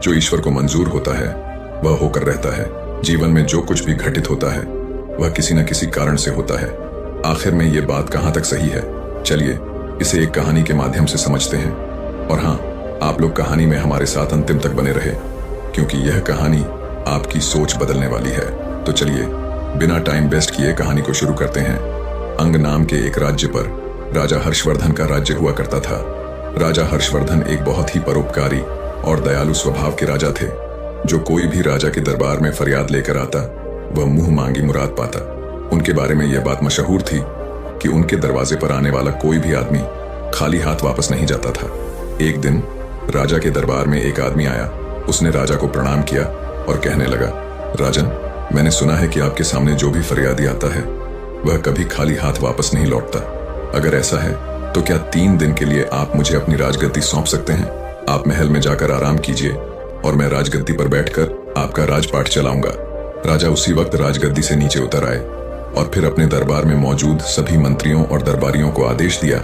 जो ईश्वर को मंजूर होता है वह होकर रहता है। जीवन में जो कुछ भी घटित होता है वह किसी न किसी कारण से होता है। आखिर में ये बात कहाँ तक सही है, चलिए इसे एक कहानी के माध्यम से समझते हैं। और हाँ, आप लोग कहानी में हमारे साथ अंतिम तक बने रहे, क्योंकि यह कहानी आपकी सोच बदलने वाली है। तो चलिए बिना टाइम वेस्ट किए कहानी को शुरू करते हैं। अंग नाम के एक राज्य पर राजा हर्षवर्धन का राज्य हुआ करता था। राजा हर्षवर्धन एक बहुत ही परोपकारी और दयालु स्वभाव के राजा थे। जो कोई भी राजा के दरबार में फरियाद लेकर आता वह मुंह मांगी मुराद पाता। उनके बारे में यह बात मशहूर थी कि उनके दरवाजे पर आने वाला कोई भी आदमी खाली हाथ वापस नहीं जाता था। एक दिन राजा के दरबार में एक आदमी आया। उसने राजा को प्रणाम किया और कहने लगा, राजन, मैंने सुना है कि आपके सामने जो भी फरियादी आता है वह कभी खाली हाथ वापस नहीं लौटता। अगर ऐसा है तो क्या 3 दिन के लिए आप मुझे अपनी राजगद्दी सौंप सकते हैं? आप महल में जाकर आराम कीजिए और मैं राजगद्दी पर बैठकर आपका राजपाट चलाऊंगा। राजा उसी वक्त राजगद्दी से नीचे उतर आए और फिर अपने दरबार में मौजूद सभी मंत्रियों और दरबारियों को आदेश दिया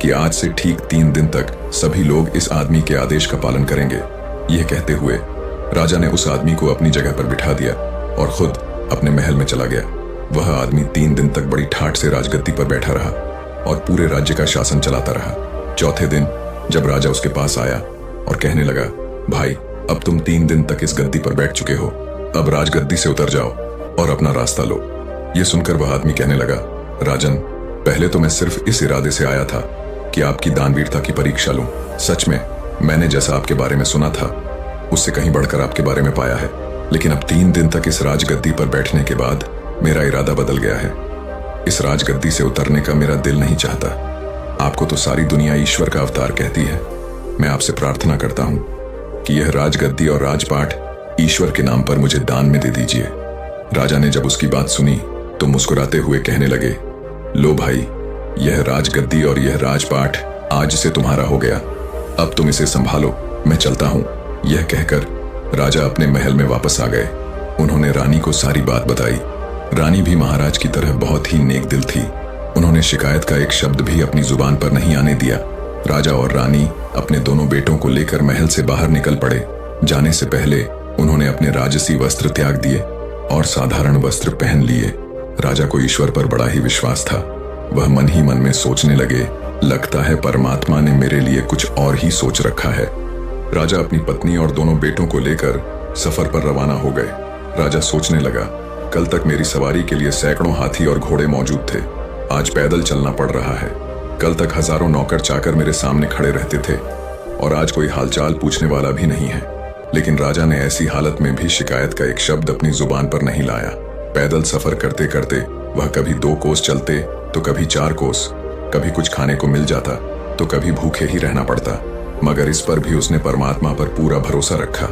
कि आज से ठीक 3 दिन तक सभी लोग इस आदमी के आदेश का पालन करेंगे। यह कहते हुए राजा ने उस आदमी को अपनी जगह पर बिठा दिया और खुद अपने महल में चला गया। वह आदमी 3 दिन तक बड़ी ठाठ से राजगद्दी पर बैठा रहा और पूरे राज्य का शासन चलाता रहा। चौथे दिन जब राजा उसके पास आया और कहने लगा, भाई, अब तुम 3 दिन तक इस गद्दी पर बैठ चुके हो, अब राजगद्दी से उतर जाओ और अपना रास्ता लो। यह सुनकर वह आदमी कहने लगा, राजन, पहले तो मैं सिर्फ इस इरादे से आया था कि आपकी दानवीरता की परीक्षा लूं। सच में मैंने जैसा आपके बारे में सुना था उससे कहीं बढ़कर आपके बारे में पाया है, लेकिन अब 3 दिन तक इस राजगद्दी पर बैठने के बाद मेरा इरादा बदल गया है। इस राजगद्दी से उतरने का मेरा दिल नहीं चाहता। आपको तो सारी दुनिया ईश्वर का अवतार कहती है। मैं आपसे प्रार्थना करता हूं कि यह राजगद्दी और राजपाट ईश्वर के नाम पर मुझे दान में दे दीजिए। राजा ने जब उसकी बात सुनी तो मुस्कुराते हुए कहने लगे, लो भाई, यह राजगद्दी और यह राजपाट आज से तुम्हारा हो गया। अब तुम इसे संभालो, मैं चलता हूं। यह कहकर राजा अपने महल में वापस आ गए। उन्होंने रानी को सारी बात बताई। रानी भी महाराज की तरह बहुत ही नेक दिल थी। उन्होंने शिकायत का एक शब्द भी अपनी जुबान पर नहीं आने दिया। राजा और रानी अपने दोनों बेटों को लेकर महल से बाहर निकल पड़े। जाने से पहले उन्होंने अपने राजसी वस्त्र त्याग दिए और साधारण वस्त्र पहन लिए। राजा को ईश्वर पर बड़ा ही विश्वास था। वह मन ही मन में सोचने लगे, लगता है परमात्मा ने मेरे लिए कुछ और ही सोच रखा है। राजा अपनी पत्नी और दोनों बेटों को लेकर सफर पर रवाना हो गए। राजा सोचने लगा, कल तक मेरी सवारी के लिए सैकड़ों हाथी और घोड़े मौजूद थे, आज पैदल चलना पड़ रहा है। कल तक हजारों नौकर चाकर मेरे सामने खड़े रहते थे और आज कोई हालचाल पूछने वाला भी नहीं है। लेकिन राजा ने ऐसी हालत में भी शिकायत का एक शब्द अपनी जुबान पर नहीं लाया। पैदल सफर करते करते वह कभी 2 कोस चलते तो कभी 4 कोस, कभी कुछ खाने को मिल जाता तो कभी भूखे ही रहना पड़ता। मगर इस पर भी उसने परमात्मा पर पूरा भरोसा रखा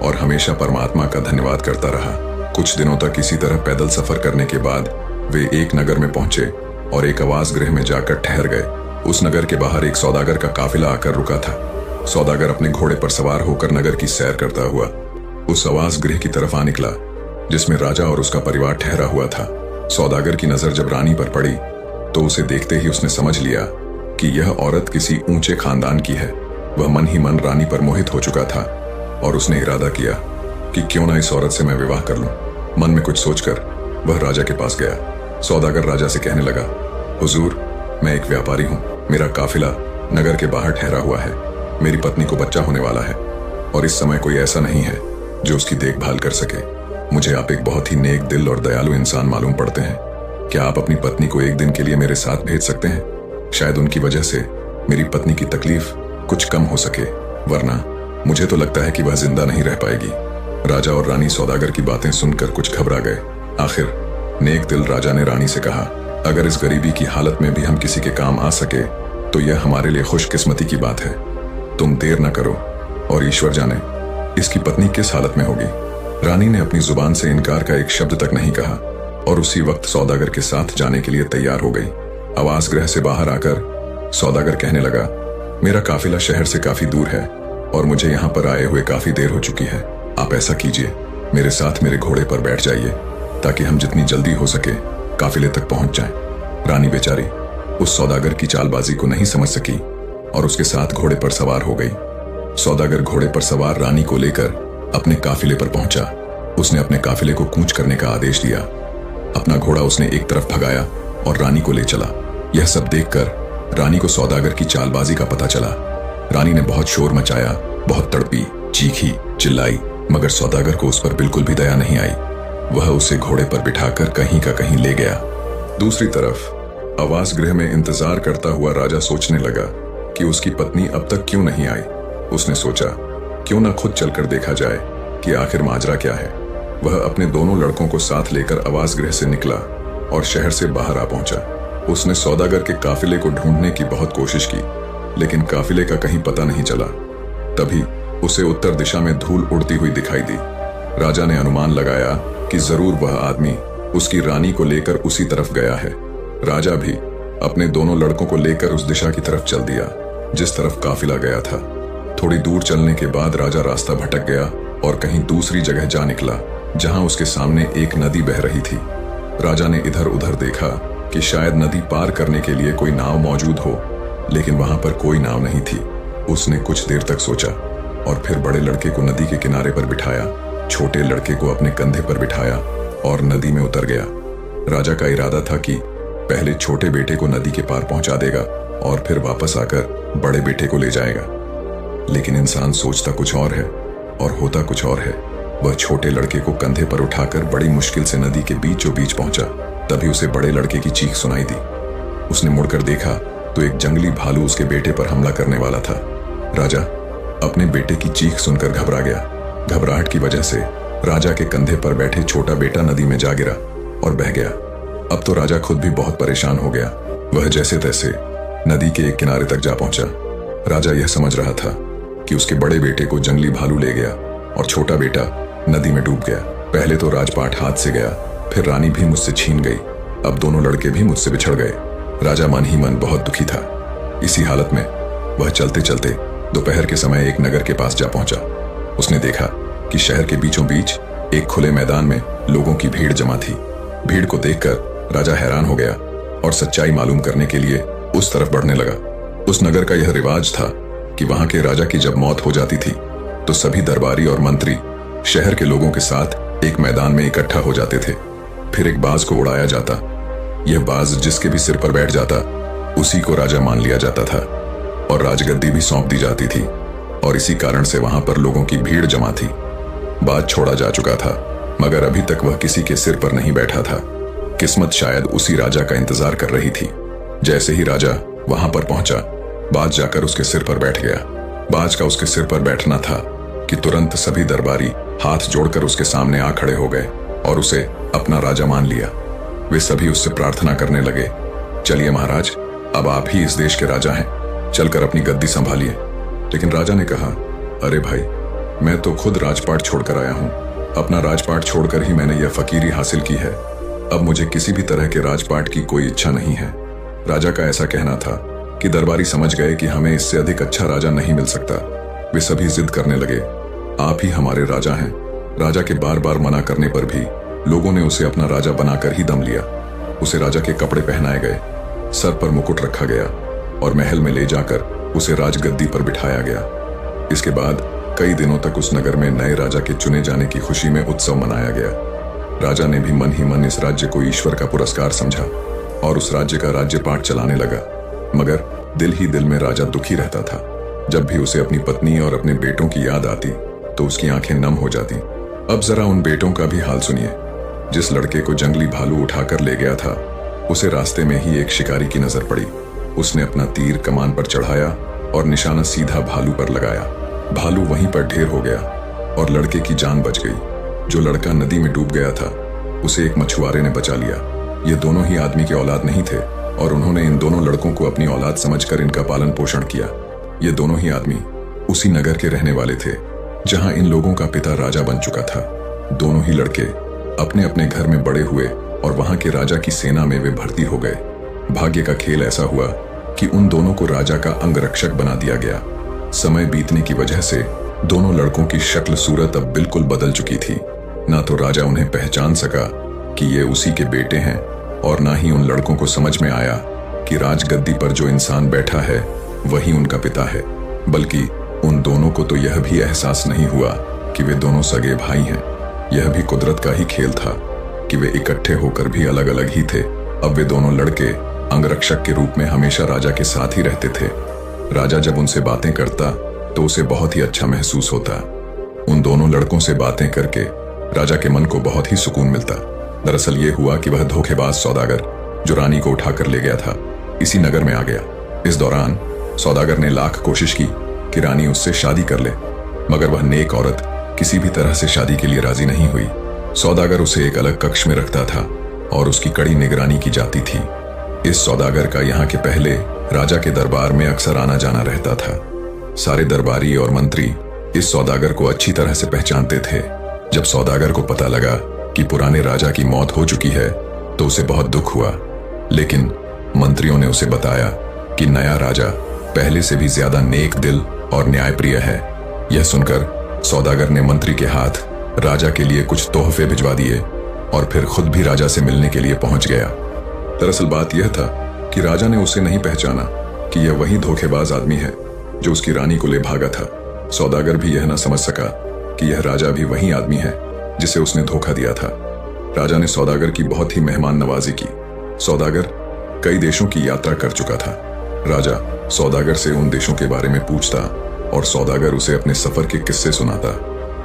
और हमेशा परमात्मा का धन्यवाद करता रहा। कुछ दिनों तक इसी तरह पैदल सफर करने के बाद वे एक नगर में पहुंचे और एक आवास गृह में जाकर ठहर गए। उस नगर के बाहर एक सौदागर का काफिला आकर रुका था। सौदागर अपने घोड़े पर सवार होकर नगर की सैर करता हुआ उस आवास गृह की तरफ आ निकला जिसमें राजा और उसका परिवार ठहरा हुआ था। सौदागर की नजर जब रानी पर पड़ी तो उसे देखते ही उसने समझ लिया कि यह औरत किसी ऊंचे खानदान की है। वह मन ही मन रानी पर मोहित हो चुका था और उसने इरादा किया कि क्यों ना इस औरत से मैं विवाह कर लूं। मन में कुछ सोचकर वह राजा के पास गया। सौदागर राजा से कहने लगा, हुजूर, मैं एक व्यापारी हूं। मेरा काफिला नगर के बाहर ठहरा हुआ है। मेरी पत्नी को बच्चा होने वाला है और इस समय कोई ऐसा नहीं है जो उसकी देखभाल कर सके। मुझे आप एक बहुत ही नेक दिल और दयालु इंसान मालूम पड़ते हैं। क्या आप अपनी पत्नी को एक दिन के लिए मेरे साथ भेज सकते हैं? शायद उनकी वजह से मेरी पत्नी की तकलीफ कुछ कम हो सके, वरना मुझे तो लगता है कि वह जिंदा नहीं रह पाएगी। राजा और रानी सौदागर की बातें सुनकर कुछ घबरा गए। आखिर नेक दिल राजा ने रानी से कहा, अगर इस गरीबी की हालत में भी हम किसी के काम आ सके तो यह हमारे लिए खुशकिस्मती की बात है। तुम देर न करो और ईश्वर जाने इसकी पत्नी किस हालत में होगी। रानी ने अपनी जुबान से इनकार का एक शब्द तक नहीं कहा और उसी वक्त सौदागर के साथ जाने के लिए तैयार हो गई। आवास गृह से बाहर आकर सौदागर कहने लगा, मेरा काफिला शहर से काफी दूर है और मुझे यहाँ पर आए हुए काफी देर हो चुकी है। आप ऐसा कीजिए, मेरे साथ मेरे घोड़े पर बैठ जाइए ताकि हम जितनी जल्दी हो सके काफिले तक पहुंच जाएं। रानी बेचारी उस सौदागर की चालबाजी को नहीं समझ सकी और उसके साथ घोड़े पर सवार हो गई। सौदागर घोड़े पर सवार रानी को लेकर अपने काफिले पर पहुंचा। उसने अपने काफिले को कूच करने का आदेश दिया। अपना घोड़ा उसने एक तरफ भगाया और रानी को ले चला। यह सब देखकर रानी को सौदागर की चालबाजी का पता चला। रानी ने बहुत शोर मचाया, बहुत तड़पी, चीखी, चिल्लाई, मगर सौदागर को उस पर बिल्कुल भी दया नहीं आई। वह उसे घोड़े पर बिठाकर कहीं का कहीं ले गया। दूसरी तरफ आवास गृह में इंतजार करता हुआ राजा सोचने लगा कि उसकी पत्नी अब तक क्यों नहीं आई। उसने सोचा, क्यों ना खुद चलकर देखा जाए कि आखिर माजरा क्या है। वह अपने दोनों लड़कों को साथ लेकर आवास गृह से निकला और शहर से बाहर आ पहुंचा। उसने सौदागर के काफिले को ढूंढने की बहुत कोशिश की, लेकिन काफिले का कहीं पता नहीं चला। तभी उसे उत्तर दिशा में धूल उड़ती हुई दिखाई दी। राजा ने अनुमान लगाया कि जरूर वह आदमी उसकी रानी को लेकर उसी तरफ गया है। राजा भी अपने दोनों लड़कों को लेकर उस दिशा की तरफ चल दिया जिस तरफ काफिला गया था। थोड़ी दूर चलने के बाद राजा रास्ता भटक गया और कहीं दूसरी जगह जा निकला, जहां उसके सामने एक नदी बह रही थी। राजा ने इधर उधर देखा कि शायद नदी पार करने के लिए कोई नाव मौजूद हो, लेकिन वहां पर कोई नाव नहीं थी। उसने कुछ देर तक सोचा और फिर बड़े लड़के को नदी के किनारे पर बिठाया, छोटे लड़के को अपने कंधे पर बिठाया और नदी में उतर गया। राजा का इरादा था कि पहले छोटे बेटे को नदी के पार पहुंचा देगा और फिर वापस आकर बड़े बेटे को ले जाएगा। लेकिन इंसान सोचता कुछ और है और होता कुछ और है। वह छोटे लड़के को कंधे पर उठाकर बड़ी मुश्किल से नदी के बीचों बीच पहुंचा। तभी उसे बड़े लड़के की चीख सुनाई दी। उसने मुड़कर देखा तो एक जंगली भालू उसके बेटे पर हमला करने वाला था। राजा अपने बेटे की चीख सुनकर घबरा गया। घबराहट की वजह से राजा के कंधे पर बैठे छोटा बेटा नदी में जा गिरा और बह गया। अब तो राजा खुद भी बहुत परेशान हो गया। वह जैसे तैसे नदी के एक किनारे तक जा पहुंचा। राजा यह समझ रहा था कि उसके बड़े बेटे को जंगली भालू ले गया और छोटा बेटा नदी में डूब गया। पहले तो राजपाट हाथ से गया, फिर रानी भी मुझसे छीन गई, अब दोनों लड़के भी मुझसे बिछड़ गए। राजा मन ही मन बहुत दुखी था। इसी हालत में वह चलते चलते दोपहर के समय एक नगर के पास जा पहुंचा। उसने देखा कि शहर के बीचों बीच एक खुले मैदान में लोगों की भीड़ जमा थी। भीड़ को देखकर राजा हैरान हो गया और सच्चाई मालूम करने के लिए उस तरफ बढ़ने लगा। उस नगर का यह रिवाज था कि वहां के राजा की जब मौत हो जाती थी तो सभी दरबारी और मंत्री शहर के लोगों के साथ एक मैदान में इकट्ठा हो जाते थे। फिर एक बाज को उड़ाया जाता। यह बाज जिसके भी सिर पर बैठ जाता उसी को राजा मान लिया जाता था और राजगद्दी भी सौंप दी जाती थी। और इसी कारण से वहां पर लोगों की भीड़ जमा थी। बाज छोड़ा जा चुका था, मगर अभी तक वह किसी के सिर पर नहीं बैठा था। किस्मत शायद उसी राजा का इंतजार कर रही थी। जैसे ही राजा वहां पर पहुंचा, बाज जाकर उसके सिर पर बैठ गया। बाज का उसके सिर पर बैठना था कि तुरंत सभी दरबारी हाथ जोड़कर उसके सामने आ खड़े हो गए और उसे अपना राजा मान लिया। वे सभी उससे प्रार्थना करने लगे, चलिए महाराज, अब आप ही इस देश के राजा हैं, चलकर अपनी गद्दी संभालिए। लेकिन राजा ने कहा, अरे भाई, मैं तो खुद राजपाट छोड़कर आया हूं। अपना राजपाट छोड़कर ही मैंने यह फकीरी हासिल की है। अब मुझे किसी भी तरह के राजपाट की कोई इच्छा नहीं है। राजा का ऐसा कहना था कि दरबारी समझ गए कि हमें इससे अधिक अच्छा राजा नहीं मिल सकता। वे सभी जिद करने लगे, आप ही हमारे राजा हैं। राजा के बार बार मना करने पर भी लोगों ने उसे अपना राजा बनाकर ही दम लिया। उसे राजा के कपड़े पहनाए गए, सर पर मुकुट रखा गया और महल में ले जाकर उसे राजगद्दी पर बिठाया गया। इसके बाद कई दिनों तक उस नगर में नए राजा के चुने जाने की खुशी में उत्सव मनाया गया। राजा ने भी मन ही मन इस राज्य को ईश्वर का पुरस्कार समझा और उस राज्य का राज्यपाट चलाने लगा। मगर दिल ही दिल में राजा दुखी रहता था। जब भी उसे अपनी पत्नी और अपने बेटों की याद आती तो उसकी आंखें नम हो जाती। अब जरा उन बेटों का भी हाल सुनिए। जिस लड़के को जंगली भालू उठाकर ले गया था, उसे रास्ते में ही एक शिकारी की नजर पड़ी। उसने अपना तीर कमान पर चढ़ाया और निशाना सीधा भालू पर लगाया। भालू वहीं पर ढेर हो गया और लड़के की जान बच गई। जो लड़का नदी में डूब गया था उसे एक मछुआरे ने बचा लिया। ये दोनों ही आदमी के औलाद नहीं थे और उन्होंने इन दोनों लड़कों को अपनी औलाद समझकर इनका पालन पोषण किया। ये दोनों ही आदमी उसी नगर के रहने वाले थे जहां इन लोगों का पिता राजा बन चुका था। दोनों ही लड़के अपने अपने घर में बड़े हुए और वहां के राजा की सेना में वे भर्ती हो गए। भाग्य का खेल ऐसा हुआ कि उन दोनों को राजा का अंगरक्षक बना दिया गया। समय बीतने की वजह से दोनों लड़कों की शक्ल सूरत अब बिल्कुल बदल चुकी थी। ना तो राजा उन्हें पहचान सका कि ये उसी के बेटे हैं और ना ही उन लड़कों को समझ में आया कि राजगद्दी पर जो इंसान बैठा है वही उनका पिता है, बल्कि उन दोनों को तो यह भी एहसास नहीं हुआ कि वे दोनों सगे भाई हैं। यह भी कुदरत का ही खेल था कि वे इकट्ठे होकर भी अलग अलग ही थे। अब वे दोनों लड़के अंगरक्षक के रूप में हमेशा राजा के साथ ही रहते थे। राजा जब उनसे बातें करता तो उसे बहुत ही अच्छा महसूस होता। उन दोनों लड़कों से बातें करके राजा के मन को बहुत ही सुकून मिलता। दरअसल ये हुआ कि वह धोखेबाज सौदागर जो रानी को उठाकर ले गया था, इसी नगर में आ गया। इस दौरान सौदागर ने लाख कोशिश की कि रानी उससे शादी कर ले, मगर वह नेक औरत किसी भी तरह से शादी के लिए राजी नहीं हुई। सौदागर उसे एक अलग कक्ष में रखता था और उसकी कड़ी निगरानी की जाती थी। इस सौदागर का यहाँ के पहले राजा के दरबार में अक्सर आना जाना रहता था। सारे दरबारी और मंत्री इस सौदागर को अच्छी तरह से पहचानते थे। जब सौदागर को पता लगा कि पुराने राजा की मौत हो चुकी है तो उसे बहुत दुख हुआ, लेकिन मंत्रियों ने उसे बताया कि नया राजा पहले से भी ज्यादा नेक दिल और न्यायप्रिय है। यह सुनकर सौदागर ने मंत्री के हाथ राजा के लिए कुछ तोहफे भिजवा दिए और फिर खुद भी राजा से मिलने के लिए पहुंच गया। दरअसल बात यह था कि राजा ने उसे नहीं पहचाना कि यह वही धोखेबाज आदमी है जो उसकी रानी को ले भागा था। सौदागर भी यह न समझ सका कि यह राजा भी वही आदमी है जिसे उसने धोखा दिया था। राजा ने सौदागर की बहुत ही मेहमान नवाजी की। सौदागर कई देशों की यात्रा कर चुका था। राजा सौदागर से उन देशों के बारे में पूछता और सौदागर उसे अपने सफर के किस्से सुनाता।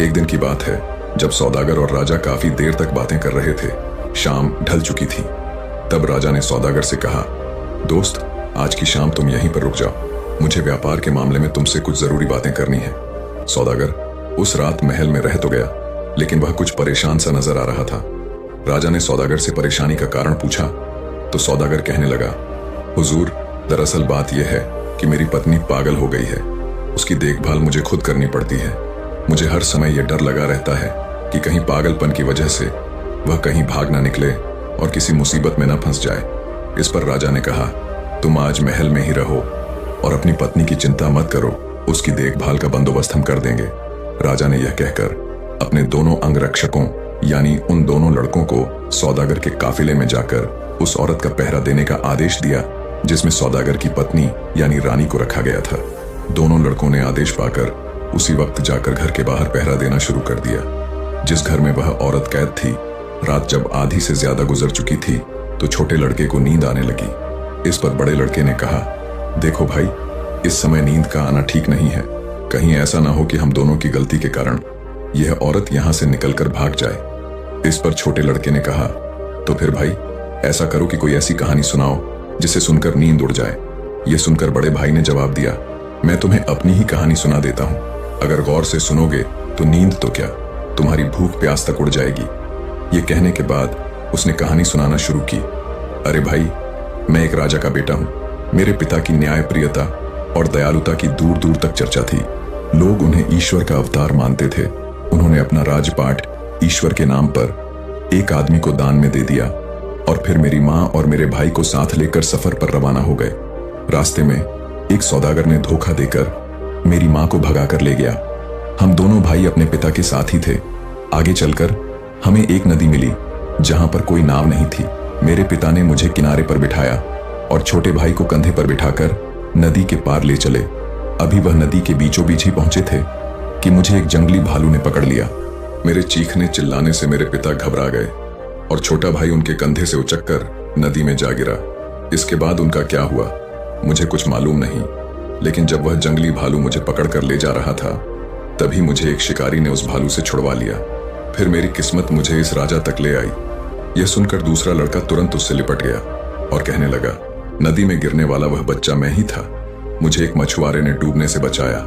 एक दिन की बात है जब सौदागर और राजा काफी देर तक बातें कर रहे थे। शाम ढल चुकी थी। तब राजा ने सौदागर से कहा, दोस्त, आज की शाम तुम यहीं पर रुक जाओ, मुझे व्यापार के मामले में तुमसे कुछ जरूरी बातें करनी है। सौदागर उस रात महल में रह तो गया, लेकिन वह कुछ परेशान सा नजर आ रहा था। राजा ने सौदागर से परेशानी का कारण पूछा तो सौदागर कहने लगा, हुजूर, दरअसल बात यह है कि मेरी पत्नी पागल हो गई है। उसकी देखभाल मुझे खुद करनी पड़ती है। मुझे हर समय यह डर लगा रहता है कि कहीं पागलपन की वजह से वह कहीं भाग ना निकले और किसी मुसीबत में न फंस जाए। इस पर राजा ने कहा, तुम आज महल में ही रहो और अपनी पत्नी की चिंता मत करो, उसकी देखभाल का बंदोबस्त हम कर देंगे। राजा ने यह कहकर अपने दोनों अंगरक्षकों यानी उन दोनों लड़कों को सौदागर के काफिले में जाकर उस औरत का पहरा देने का आदेश दिया जिसमें सौदागर की पत्नी यानी रानी को रखा गया था। दोनों लड़कों ने आदेश पाकर उसी वक्त जाकर घर के बाहर पहरा देना शुरू कर दिया। जिस घर में वह औरत कैद थी, रात जब आधी से ज्यादा गुजर चुकी थी तो छोटे लड़के को नींद आने लगी। इस पर बड़े लड़के ने कहा, देखो भाई, इस समय नींद का आना ठीक नहीं है। कहीं ऐसा ना हो कि हम दोनों की गलती के कारण यह औरत यहां से निकलकर भाग जाए। इस पर छोटे लड़के ने कहा, तो फिर भाई ऐसा करो कि कोई ऐसी कहानी सुनाओ जिसे सुनकर नींद उड़ जाए। यह सुनकर बड़े भाई ने जवाब दिया, मैं तुम्हें अपनी ही कहानी सुना देता हूँ। अगर गौर से सुनोगे तो नींद तो क्या, तुम्हारी भूख प्यास तक उड़ जाएगी। ये कहने के बाद उसने कहानी सुनाना शुरू की। अरे भाई, मैं एक राजा का बेटा हूँ। मेरे पिता की न्यायप्रियता और दयालुता की दूर दूर तक चर्चा थी। लोग उन्हें ईश्वर का अवतार मानते थे। उन्होंने अपना राजपाट ईश्वर के नाम पर एक आदमी को दान में दे दिया और फिर मेरी माँ और मेरे भाई को साथ लेकर सफर पर रवाना हो गए। रास्ते में एक सौदागर ने धोखा देकर मेरी माँ को भगा कर ले गया। हम दोनों भाई अपने पिता के साथ ही थे। आगे चलकर हमें एक नदी मिली जहां पर कोई नाव नहीं थी। मेरे पिता ने मुझे किनारे पर बिठाया और छोटे भाई को कंधे पर बिठाकर नदी के पार ले चले। अभी वह नदी के बीचों बीच ही पहुंचे थे कि मुझे एक जंगली भालू ने पकड़ लिया। मेरे चीखने चिल्लाने से मेरे पिता घबरा गए और छोटा भाई उनके कंधे से उचककर नदी में जा गिरा। इसके बाद उनका क्या हुआ मुझे कुछ मालूम नहीं, लेकिन जब वह जंगली भालू मुझे पकड़कर ले जा रहा था तभी मुझे एक शिकारी ने उस भालू से छुड़वा लिया। फिर मेरी किस्मत मुझे इस राजा तक ले आई। यह सुनकर दूसरा लड़का तुरंत उससे लिपट गया और कहने लगा, नदी में गिरने वाला वह बच्चा मैं ही था। मुझे एक मछुआरे ने डूबने से बचाया।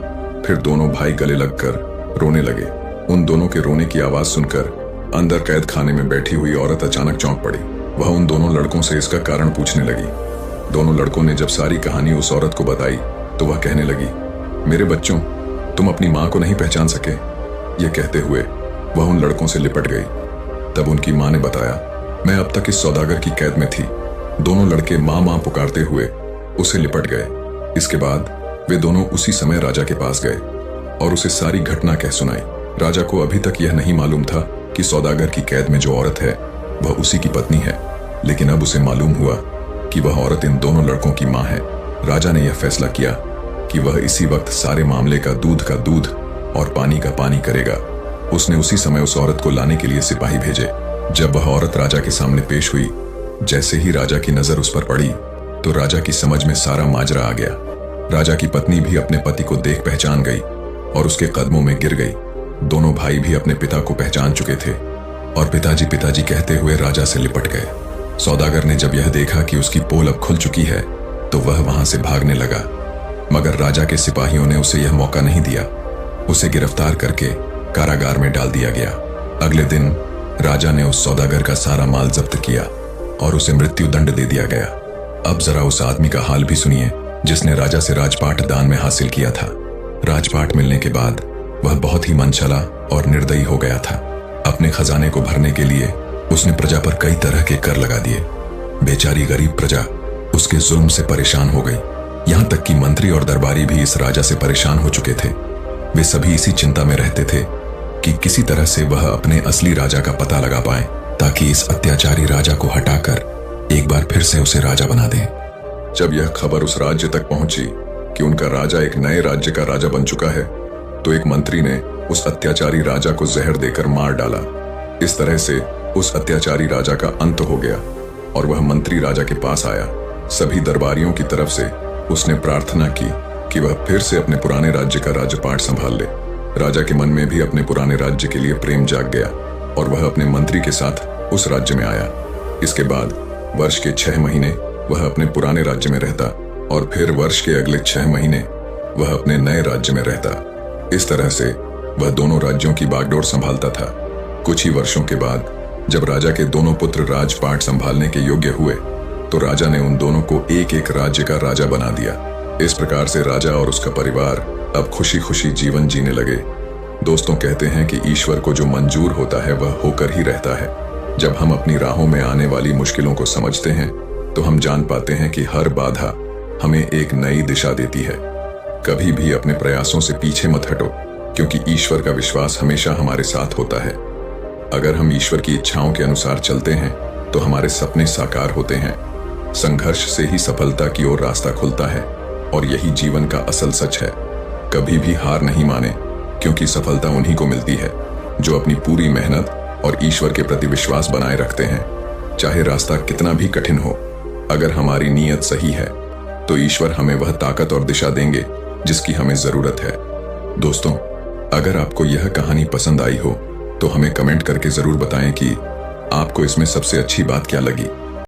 फिर दोनों भाई गले लगकर रोने लगे। उन दोनों के रोने की आवाज सुनकर अंदर कैद खाने में बैठी हुई औरत अचानक चौंक पड़ी। वह उन दोनों लड़कों से इसका कारण पूछने लगी। दोनों लड़कों ने जब सारी कहानी उस औरत को बताई तो वह कहने लगी, मेरे बच्चों, तुम अपनी माँ को नहीं पहचान सके। यह कहते हुए वह उन लड़कों से लिपट गई। तब उनकी माँ ने बताया, मैं अब तक इस सौदागर की कैद में थी। दोनों लड़के माँ माँ पुकारते हुए उसे लिपट गए। इसके बाद वे दोनों उसी समय राजा के पास गए और उसे सारी घटना कह सुनाई। राजा को अभी तक यह नहीं मालूम था कि सौदागर की कैद में जो औरत है वह उसी की पत्नी है, लेकिन अब उसे मालूम हुआ कि वह औरत इन दोनों लड़कों की माँ है। राजा ने यह फैसला किया कि वह इसी वक्त सारे मामले का दूध और पानी का पानी करेगा। उसने उसी समय उस औरत को लाने के लिए सिपाही भेजे। जब वह औरत राजा के सामने पेश हुई, जैसे ही राजा की नजर उस पर पड़ी तो राजा की समझ में सारा माजरा आ गया। राजा की पत्नी भी अपने पति को देख पहचान गई और उसके कदमों में गिर गई। दोनों भाई भी अपने पिता को पहचान चुके थे और पिताजी पिताजी कहते हुए राजा से लिपट गए। सौदागर ने जब यह देखा कि उसकी पोल अब खुल चुकी है तो वह वहां से भागने लगा, मगर राजा के सिपाहियों ने उसे यह मौका नहीं दिया। उसे गिरफ्तार करके कारागार में डाल दिया गया। अगले दिन राजा ने उस सौदागर का सारा माल जब्त किया और उसे मृत्यु दंड दे दिया गया। अब जरा उस आदमी का हाल भी सुनिए जिसने राजा से राजपाट दान में हासिल किया था। राजपाट मिलने के बाद वह बहुत ही मनचला और निर्दयी हो गया था। अपने खजाने को भरने के लिए उसने प्रजा पर कई तरह के कर लगा दिए। बेचारी गरीब प्रजा उसके जुल्म से परेशान हो गई। यहां तक कि मंत्री और दरबारी भी इस राजा से परेशान हो चुके थे। वे सभी इसी चिंता में रहते थे कि किसी तरह से वह अपने असली राजा का पता लगा पाए ताकि इस अत्याचारी राजा को हटाकर एक बार फिर से उसे राजा बना दें। जब यह खबर उस राज्य तक पहुंची कि उनका राजा एक नए राज्य का राजा बन चुका है, तो एक मंत्री ने उस अत्याचारी राजा को जहर देकर मार डाला। इस तरह से उस अत्याचारी राजा का अंत हो गया और वह मंत्री राजा के पास आया। सभी दरबारियों की तरफ से उसने प्रार्थना की कि वह फिर से अपने पुराने राज्य का राज्यपाट संभाल ले। राजा के मन में भी अपने पुराने राज्य के लिए प्रेम जाग गया और वह अपने मंत्री के साथ उस राज्य में आया। इसके बाद वर्ष के 6 महीने वह अपने पुराने राज्य में रहता और फिर वर्ष के अगले 6 महीने वह अपने नए राज्य में रहता। इस तरह से वह दोनों राज्यों की बागडोर संभालता था। कुछ ही वर्षों के बाद जब राजा के दोनों पुत्र राजपाट संभालने के योग्य हुए तो राजा ने उन दोनों को एक एक राज्य का राजा बना दिया। इस प्रकार से राजा और उसका परिवार अब खुशी खुशी जीवन जीने लगे। दोस्तों, कहते हैं कि ईश्वर को जो मंजूर होता है वह होकर ही रहता है। जब हम अपनी राहों में आने वाली मुश्किलों को समझते हैं तो हम जान पाते हैं कि हर बाधा हमें एक नई दिशा देती है। कभी भी अपने प्रयासों से पीछे मत हटो, क्योंकि ईश्वर का विश्वास हमेशा हमारे साथ होता है। अगर हम ईश्वर की इच्छाओं के अनुसार चलते हैं तो हमारे सपने साकार होते हैं। संघर्ष से ही सफलता की ओर रास्ता खुलता है और यही जीवन का असल सच है। कभी भी हार नहीं माने, क्योंकि सफलता उन्हीं को मिलती है जो अपनी पूरी मेहनत और ईश्वर के प्रति विश्वास बनाए रखते हैं। चाहे रास्ता कितना भी कठिन हो, अगर हमारी नीयत सही है तो ईश्वर हमें वह ताकत और दिशा देंगे जिसकी हमें जरूरत है। दोस्तों, अगर आपको यह कहानी पसंद आई हो तो हमें कमेंट करके जरूर बताएं कि आपको इसमें सबसे अच्छी बात क्या लगी।